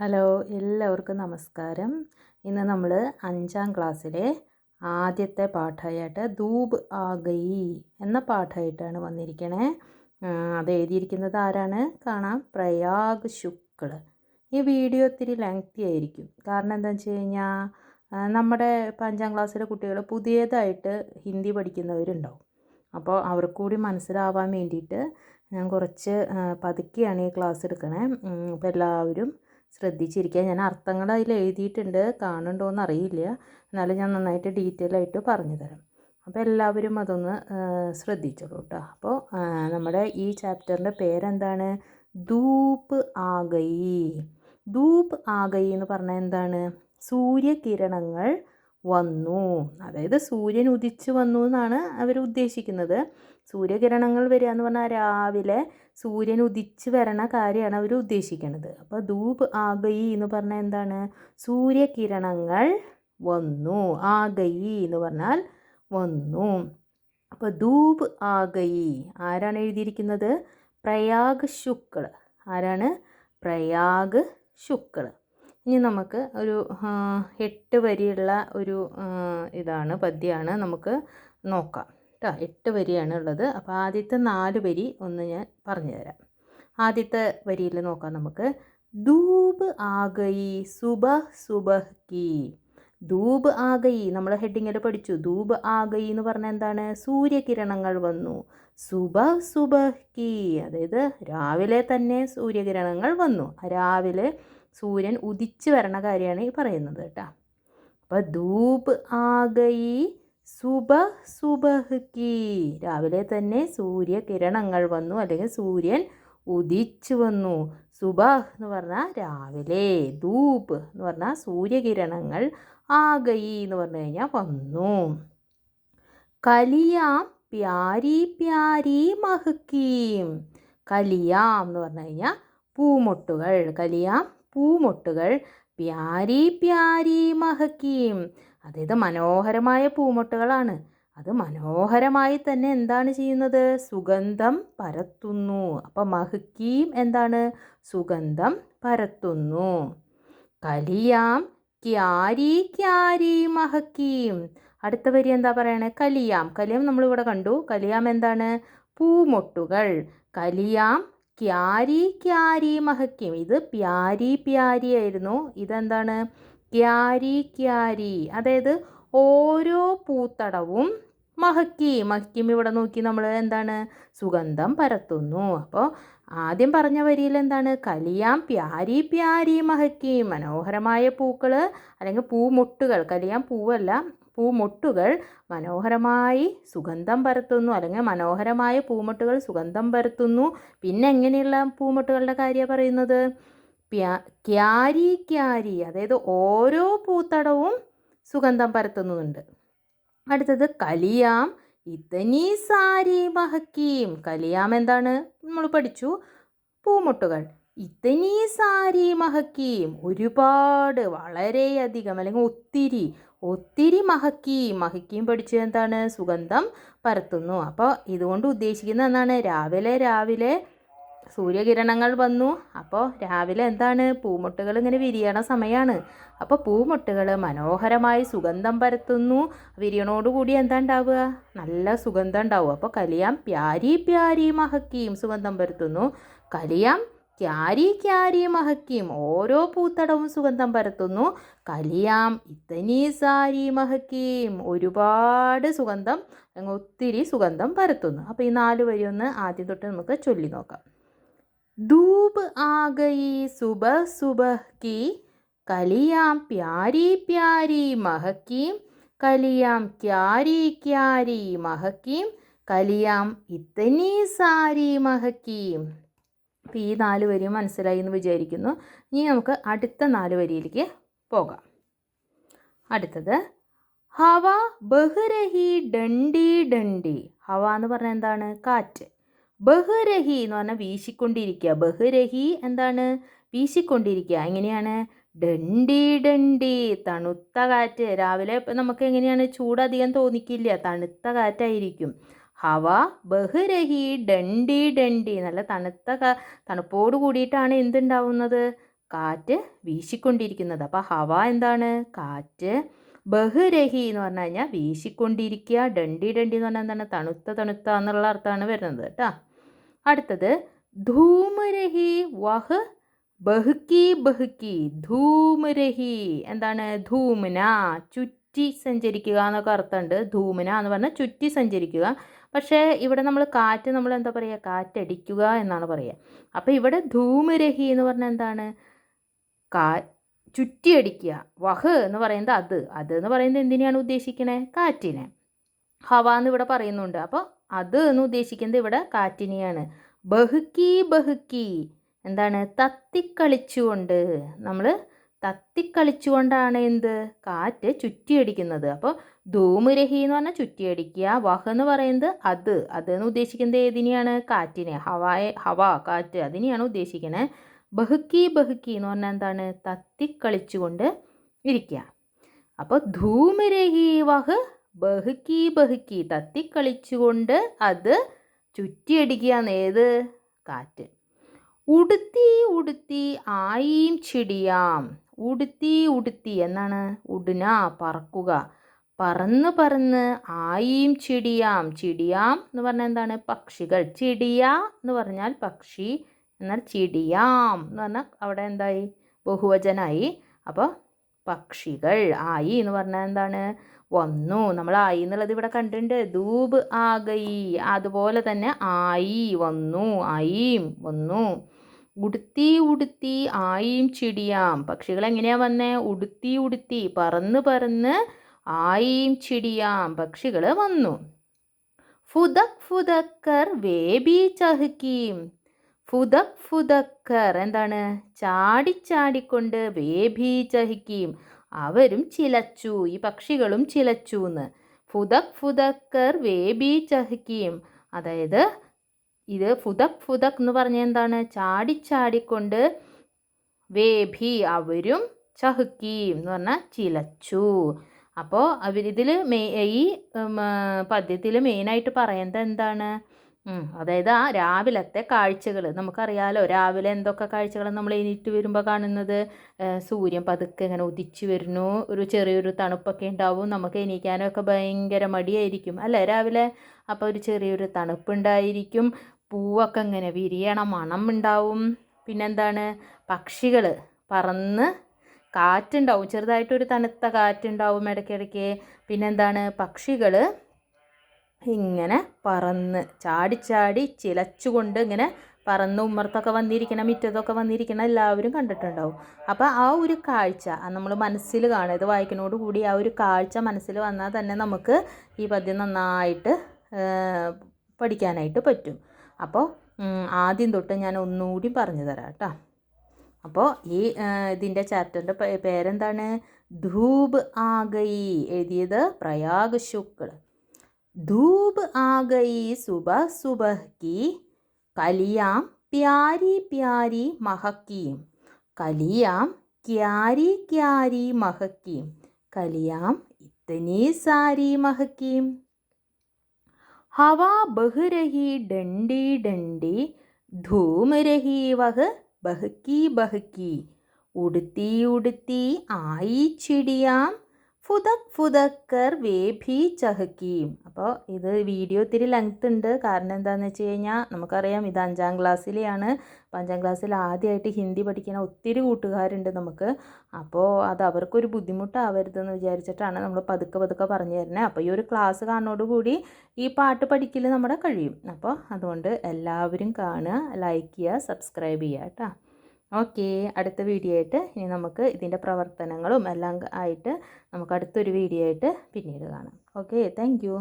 Hello, എല്ലാവർക്കും നമസ്കാരം. ഇന്ന് നമ്മൾ 5ാം ക്ലാസ്സിലെ ആദ്യത്തെ പാഠമായിട്ട് ധൂപ് ആ ഗയി എന്ന പാഠമായിട്ടാണ് വന്നിരിക്കണേ. അത് എഴുതിയിരിക്കുന്നത് ആരാണ് കാണാം, പ്രയാഗ് ശുക്ൽ. ഈ വീഡിയോ ഇത്തിരി ലെങ്തി ആയിരിക്കും. കാരണം എന്താണെന്ന് വെച്ച് കഴിഞ്ഞാൽ നമ്മുടെ 5ാം ക്ലാസ്സിലെ കുട്ടികൾ പുതിയതായിട്ട് ഹിന്ദി പഠിക്കുന്നവരുണ്ടാവും. അപ്പോൾ അവർക്ക് കൂടി മനസ്സിലാവാൻ വേണ്ടിയിട്ട് ഞാൻ കുറച്ച് പതുക്കെയാണ് ഈ ക്ലാസ് എടുക്കണേ. അപ്പോൾ എല്ലാവരും ശ്രദ്ധിച്ചിരിക്കുക. ഞാൻ അർത്ഥങ്ങൾ അതിൽ എഴുതിയിട്ടുണ്ട്, കാണുന്നുണ്ടോയെന്ന് അറിയില്ല, എന്നാലും ഞാൻ നന്നായിട്ട് ഡീറ്റെയിൽ ആയിട്ട് പറഞ്ഞു തരാം. അപ്പോൾ എല്ലാവരും അതൊന്ന് ശ്രദ്ധിച്ചോളൂ കേട്ടോ. അപ്പോൾ നമ്മുടെ ഈ ചാപ്റ്ററിൻ്റെ പേരെന്താണ്? ധൂപ് ആ ഗയി. ധൂപ് ആ ഗയി എന്ന് പറഞ്ഞാൽ എന്താണ്? സൂര്യകിരണങ്ങൾ വന്നു, അതായത് സൂര്യൻ ഉദിച്ചു വന്നു എന്നാണ് അവർ ഉദ്ദേശിക്കുന്നത്. സൂര്യകിരണങ്ങൾ വരിക എന്ന് പറഞ്ഞാൽ രാവിലെ സൂര്യൻ ഉദിച്ച് വരണ കാര്യമാണ് അവർ ഉദ്ദേശിക്കുന്നത്. അപ്പോൾ ധൂപ് ആ ഗയി എന്ന് പറഞ്ഞാൽ എന്താണ്? സൂര്യകിരണങ്ങൾ വന്നു. ആ ഗയി എന്ന് പറഞ്ഞാൽ വന്നു. അപ്പോൾ ധൂപ് ആ ഗയി ആരാണ് എഴുതിയിരിക്കുന്നത്? പ്രയാഗ് ശുക്ൽ. ആരാണ്? പ്രയാഗ് ശുക്ൽ. ഇനി നമുക്ക് ഒരു 8 വരിയുള്ള ഒരു ഇതാണ്, പദ്യമാണ്, നമുക്ക് നോക്കാം കേട്ടോ. 8 വരിയാണ് ഉള്ളത്. അപ്പോൾ ആദ്യത്തെ 4 വരി ഒന്ന് ഞാൻ പറഞ്ഞു തരാം. ആദ്യത്തെ വരിയിൽ നോക്കാം നമുക്ക്. ധൂപ് ആ ഗയി സുബഹ് സുബഹ് കി. ധൂപ് ആ ഗയി നമ്മൾ ഹെഡിങ്ങിൽ പഠിച്ചു. ധൂപ് ആ ഗയി എന്ന് പറഞ്ഞാൽ എന്താണ്? സൂര്യകിരണങ്ങൾ വന്നു. സുബഹ് സുബഹ് കി, അതായത് രാവിലെ തന്നെ സൂര്യകിരണങ്ങൾ വന്നു. രാവിലെ സൂര്യൻ ഉദിച്ച് വരണ കാര്യമാണ് ഈ പറയുന്നത് കേട്ടോ. അപ്പോൾ ധൂപ് ആ ഗയി സുബഹ് സുബഹ് കി, രാവിലെ തന്നെ സൂര്യകിരണങ്ങൾ വന്നു, അല്ലെങ്കിൽ സൂര്യൻ ഉദിച്ചു വന്നു. സുബഹ് എന്ന് പറഞ്ഞാൽ രാവിലെ, ധൂപ് എന്ന് പറഞ്ഞാൽ സൂര്യകിരണങ്ങൾ, ആ ഗയി എന്ന് പറഞ്ഞു കഴിഞ്ഞാൽ വന്നു. കലിയാം പ്യാരി പ്യാരി മഹ്കീം. കലിയാം എന്ന് പറഞ്ഞു കഴിഞ്ഞാൽ പൂമൊട്ടുകൾ. കലിയാം പൂമൊട്ടുകൾ. പ്യാരി പ്യാരി മഹ്കീം, അതായത് മനോഹരമായ പൂമൊട്ടുകളാണ്. അത് മനോഹരമായി തന്നെ എന്താണ് ചെയ്യുന്നത്? സുഗന്ധം പരത്തുന്നു. അപ്പം മഹ്കീം എന്താണ്? സുഗന്ധം പരത്തുന്നു. കലിയാം ക്യാരി ക്യാരി മഹ്കീം. അടുത്ത വരി എന്താ പറയണേ? കലിയാം. കലിയാം നമ്മളിവിടെ കണ്ടു. കലിയാം എന്താണ്? പൂമൊട്ടുകൾ. കലിയാം carry carry മഹ്കീം. ഇത് പ്യാരി പ്യാരി ആയിരുന്നു. ഇതെന്താണ്? ക്യാരി ക്യാരി, അതായത് ഓരോ പൂത്തടവും മഹ്കീം. മഹ്കീം ഇവിടെ നോക്കി നമ്മൾ എന്താണ്? സുഗന്ധം പരത്തുന്നു. അപ്പോൾ ആദ്യം പറഞ്ഞ വരിയിൽ എന്താണ്? കലിയാം പ്യാരി പ്യാരി മഹ്കീം, മനോഹരമായ പൂക്കൾ അല്ലെങ്കിൽ പൂമൊട്ടുകൾ. കലിയാം പൂവല്ല, പൂമൊട്ടുകൾ മനോഹരമായി സുഗന്ധം പരത്തുന്നു, അല്ലെങ്കിൽ മനോഹരമായ പൂമൊട്ടുകൾ സുഗന്ധം പരത്തുന്നു. പിന്നെ എങ്ങനെയുള്ള പൂമൊട്ടുകളുടെ കാര്യമാണ് പറയുന്നത്? ക്യാരി ക്യാരി, അതായത് ഓരോ പൂത്തടവും സുഗന്ധം പരത്തുന്നുണ്ട്. അടുത്തത് കലിയാം ഇതനി സാരി മഹ്കീം. കലിയാം എന്താണ്? നമ്മൾ പഠിച്ചു, പൂമൊട്ടുകൾ. ഇതനി സാരി മഹ്കീം, ഒരുപാട്, വളരെയധികം, അല്ലെങ്കിൽ ഒത്തിരി ഒത്തിരി മഹ്കീം. മഹ്കീം പഠിച്ചത് എന്താണ്? സുഗന്ധം പരത്തുന്നു. അപ്പോൾ ഇതുകൊണ്ട് ഉദ്ദേശിക്കുന്നത് എന്താണ്? രാവിലെ സൂര്യകിരണങ്ങൾ വന്നു. അപ്പോൾ രാവിലെ എന്താണ്? പൂമൊട്ടുകൾ ഇങ്ങനെ വിരിയണ സമയമാണ്. അപ്പോൾ പൂമൊട്ടുകൾ മനോഹരമായി സുഗന്ധം പരത്തുന്നു. വിരിയണോടുകൂടി എന്താ ഉണ്ടാവുക? നല്ല സുഗന്ധം ഉണ്ടാവും. അപ്പോൾ കലിയാം പ്യാരി പ്യാരി മഹ്കീം, സുഗന്ധം പരത്തുന്നു. കലിയാം ക്യാരി ക്യാരി മഹ്കീം, ഓരോ പൂത്തടവും സുഗന്ധം പരത്തുന്നു. കലിയാം ഇതനി സാരി മഹ്കീം, ഒരുപാട് സുഗന്ധം, ഒത്തിരി സുഗന്ധം പരത്തുന്നു. അപ്പോൾ ഈ 4 വരി ഒന്ന് ആദ്യം തൊട്ട് നമുക്ക് ചൊല്ലി നോക്കാം. ധൂപ് ആ ഗയി സുബഹ് സുബഹ് കി. കലിയാം പ്യാരി പ്യാരി മഹ്കീം. കലിയാം ക്യാരി ക്യാരി മഹ്കീം. കലിയാം ഇതനി സാരി മഹ്കീം. അപ്പോൾ ഈ 4 വരിയും മനസ്സിലായി എന്ന് വിചാരിക്കുന്നു. ഇനി നമുക്ക് അടുത്ത 4 വരിയിലേക്ക് പോകാം. അടുത്തത് ഹവ ബഹ്രഹി ഡണ്ടി ഡണ്ടി. ഹവ എന്ന് പറഞ്ഞാൽ എന്താണ്? കാറ്റ്. ബഹ്രഹി എന്ന് പറഞ്ഞാൽ വീശിക്കൊണ്ടിരിക്കുക. ബഹ്രഹി എന്താണ്? വീശിക്കൊണ്ടിരിക്കുക. എങ്ങനെയാണ്? ഡണ്ടി ഡണ്ടി, തണുത്ത കാറ്റ്. രാവിലെ നമുക്ക് എങ്ങനെയാണ്? ചൂടധികം തോന്നിക്കില്ല, തണുത്ത കാറ്റായിരിക്കും. ഹവ ബഹ്രഹി ഡണ്ടി ഡണ്ടി, നല്ല തണുപ്പോട് കൂടിയിട്ടാണ് എന്തുണ്ടാവുന്നത്? കാറ്റ് വീശിക്കൊണ്ടിരിക്കുന്നത്. അപ്പോൾ ഹവ എന്താണ്? കാറ്റ്. ബഹുരഹി എന്ന് പറഞ്ഞു കഴിഞ്ഞാൽ വീശിക്കൊണ്ടിരിക്കുക. ഡണ്ടി ഡണ്ടി എന്ന് പറഞ്ഞാൽ എന്താണ്? തണുത്ത തണുത്ത എന്നുള്ള അർത്ഥമാണ് വരുന്നത് കേട്ടോ. അടുത്തത് ധൂമരഹി വഹ് ബഹുക്കി ബഹുക്കി. ധൂമരഹി എന്താണ്? ധൂമന ചുറ്റി സഞ്ചരിക്കുക എന്നൊക്കെ അർത്ഥമുണ്ട്. ധൂമന എന്ന് പറഞ്ഞാൽ ചുറ്റി സഞ്ചരിക്കുക. പക്ഷേ ഇവിടെ നമ്മൾ കാറ്റ് നമ്മൾ എന്താ പറയുക? കാറ്റടിക്കുക എന്നാണ് പറയുക. അപ്പോൾ ഇവിടെ ധൂമരഹി എന്ന് പറഞ്ഞാൽ എന്താണ്? ചുറ്റിയടിക്കുക. വഹ് എന്ന് പറയുന്നത് അത് എന്ന് പറയുന്നത് എന്തിനെയാണ് ഉദ്ദേശിക്കണേ? കാറ്റിനെ. ഹവ എന്ന് ഇവിടെ പറയുന്നുണ്ട്. അപ്പോൾ അത് എന്ന് ഉദ്ദേശിക്കുന്നത് ഇവിടെ കാറ്റിനെയാണ്. ബഹുക്കി ബഹുക്കി എന്താണ്? തത്തിക്കളിച്ചുകൊണ്ട്. നമ്മൾ തത്തിക്കളിച്ചുകൊണ്ടാണ് എന്ത്? കാറ്റ് ചുറ്റിയടിക്കുന്നത്. അപ്പോൾ ധൂമുരഹി എന്ന് പറഞ്ഞാൽ ചുറ്റിയടിക്കുക. വഹ് എന്ന് പറയുന്നത് അത് എന്ന് ഉദ്ദേശിക്കുന്നത് ഏതിനെയാണ്? കാറ്റിനെ. ഹവ കാറ്റ് അതിനെയാണ് ഉദ്ദേശിക്കണേ. ബഹുക്കി ബഹുക്കി എന്ന് പറഞ്ഞാൽ എന്താണ്? തത്തിക്കളിച്ചുകൊണ്ട് ഇരിക്കുക. അപ്പോൾ ധൂമരഹി വഹ് ബഹുക്കി ബഹുക്കി തത്തിക്കളിച്ചുകൊണ്ട് അത് ചുറ്റിയടിക്കുക. ഏത്? കാറ്റ്. ഉടുത്തി ഉടുത്തി ആയീം ചിടിയാം. ഉടുത്തി ഉടുത്തി എന്നാണ്? ഉടുന പറക്കുക. പറന്ന് പറന്ന് ആയീം ചിടിയാം. ചിടിയാം എന്ന് പറഞ്ഞാൽ എന്താണ്? പക്ഷികൾ. ചിടിയ എന്ന് പറഞ്ഞാൽ പക്ഷി. എന്നാൽ ചിടിയാം എന്ന് പറഞ്ഞാൽ അവിടെ എന്തായി? ബഹുവചനായി. അപ്പോൾ പക്ഷികൾ. ആയി എന്ന് പറഞ്ഞാൽ എന്താണ്? വന്നു. നമ്മൾ ആയി എന്നുള്ളത് ഇവിടെ കണ്ടിട്ടുണ്ട്. ധൂബ് ആഗയി. അതുപോലെ തന്നെ ആയി വന്നു. ആയിയും വന്നു. ഉടുത്തി ഉടുത്തി ആയിയും ചിടിയാം. പക്ഷികൾ എങ്ങനെയാണ് വന്നേ? ഉടുത്തി ഉടുത്തി പറന്ന് പറന്ന് ആയിയും ചിടിയാം. പക്ഷികൾ വന്നു. ഫുദക് ഫുദക്കർ വേബി ചഹക്കീം. ഫുദക് ഫുദക്കർ എന്താണ്? ചാടിച്ചാടിക്കൊണ്ട്. വേബി ചഹക്കീം അവരും ചിലച്ചു. ഈ പക്ഷികളും ചിലച്ചു എന്ന്. ഫുദക് ഫുദക്കർ വേബി ചഹക്കീം. അതായത് ഇത് ഫുദക് ഫുദക് എന്ന് പറഞ്ഞാൽ എന്താണ്? ചാടിച്ചാടിക്കൊണ്ട്. വേഭി അവരും ചഹക്കീം എന്ന് പറഞ്ഞാൽ ചിലച്ചു. അപ്പോൾ അവരിതിൽ ഈ പദ്യത്തിൽ മെയിനായിട്ട് പറയുന്നത് എന്താണ്? അതായത് ആ രാവിലത്തെ കാഴ്ചകൾ നമുക്കറിയാലോ. രാവിലെ എന്തൊക്കെ കാഴ്ചകൾ നമ്മൾ എണീറ്റ് വരുമ്പോൾ കാണുന്നത്? സൂര്യൻ പതുക്കെ ഇങ്ങനെ ഉദിച്ചു വരുന്നു. ഒരു ചെറിയൊരു തണുപ്പൊക്കെ ഉണ്ടാവും. നമുക്ക് എണീക്കാനൊക്കെ ഭയങ്കര മടിയായിരിക്കും അല്ലേ രാവിലെ? അപ്പോൾ ഒരു ചെറിയൊരു തണുപ്പുണ്ടായിരിക്കും. പൂവൊക്കെ ഇങ്ങനെ വിരിയണ മണം ഉണ്ടാവും. പിന്നെന്താണ്? പക്ഷികൾ പറന്ന്. കാറ്റുണ്ടാവും. ചെറുതായിട്ടൊരു തണുത്ത കാറ്റുണ്ടാവും ഇടയ്ക്കിടയ്ക്ക്. പിന്നെന്താണ്? പക്ഷികൾ ഇങ്ങനെ പറന്ന് ചാടിച്ചാടി ചിലച്ചുകൊണ്ട് ഇങ്ങനെ പറന്ന് ഉമ്മർത്തൊക്കെ വന്നിരിക്കണം, മുറ്റത്തൊക്കെ വന്നിരിക്കണം എല്ലാവരും കണ്ടിട്ടുണ്ടാവും. അപ്പോൾ ആ ഒരു കാഴ്ച നമ്മൾ മനസ്സിൽ കാണുക. ഇത് വായിക്കുന്നതോടുകൂടി ആ ഒരു കാഴ്ച മനസ്സിൽ വന്നാൽ തന്നെ നമുക്ക് ഈ പദ്യം നന്നായിട്ട് പഠിക്കാനായിട്ട് പറ്റും. അപ്പോൾ ആദ്യം തൊട്ട് ഞാൻ ഒന്നുകൂടി പറഞ്ഞു തരാം കേട്ടോ. അപ്പോൾ ഈ ഇതിൻ്റെ ചാപ്റ്ററിൻ്റെ പേരെന്താണ്? ധൂബ് ആഗയി. എഴുതിയത് പ്രയാഗ് ശുക്ൽ. ധൂബ് ആഗയി സുബഹ സുബഹ की कलियां प्यारी प्यारी महकी. कलियां क्यारी क्यारी महकी. कलियां इतनी सारी महकी. हवा बह रही डंडी डंडी. धूम रही वह बहकी बहकी. उड़ती उड़ती आई चिड़ियां. ഫുദക് ഫുദക്കർ വേഭി ചഹക്കീം. അപ്പോൾ ഇത് വീഡിയോ ഇത്തിരി ലെങ്ത് ഉണ്ട്. കാരണം എന്താണെന്ന് വെച്ച് കഴിഞ്ഞാൽ നമുക്കറിയാം ഇത് 5ാം ക്ലാസ്സിലെയാണ്. അപ്പോൾ 5ാം ക്ലാസ്സിൽ ആദ്യമായിട്ട് ഹിന്ദി പഠിക്കുന്ന ഒത്തിരി കൂട്ടുകാരുണ്ട് നമുക്ക്. അപ്പോൾ അത് അവർക്കൊരു ബുദ്ധിമുട്ടാവരുതെന്ന് വിചാരിച്ചിട്ടാണ് നമ്മൾ പതുക്കെ പതുക്കെ പറഞ്ഞു തരുന്നത്. അപ്പോൾ ഈ ഒരു ക്ലാസ് കാണുന്നതോടുകൂടി ഈ പാട്ട് പഠിക്കൽ നമ്മുടെ കഴിയും. അപ്പോൾ അതുകൊണ്ട് എല്ലാവരും കാണുക, ലൈക്ക് ചെയ്യുക, സബ്സ്ക്രൈബ് ചെയ്യുക കേട്ടോ. ഓക്കെ, അടുത്ത വീഡിയോ ആയിട്ട് ഇനി നമുക്ക് ഇതിൻ്റെ പ്രവർത്തനങ്ങളും എല്ലാം ആയിട്ട് നമുക്ക് അടുത്തൊരു വീഡിയോ ആയിട്ട് പിന്നീട് കാണാം. Okay, thank you.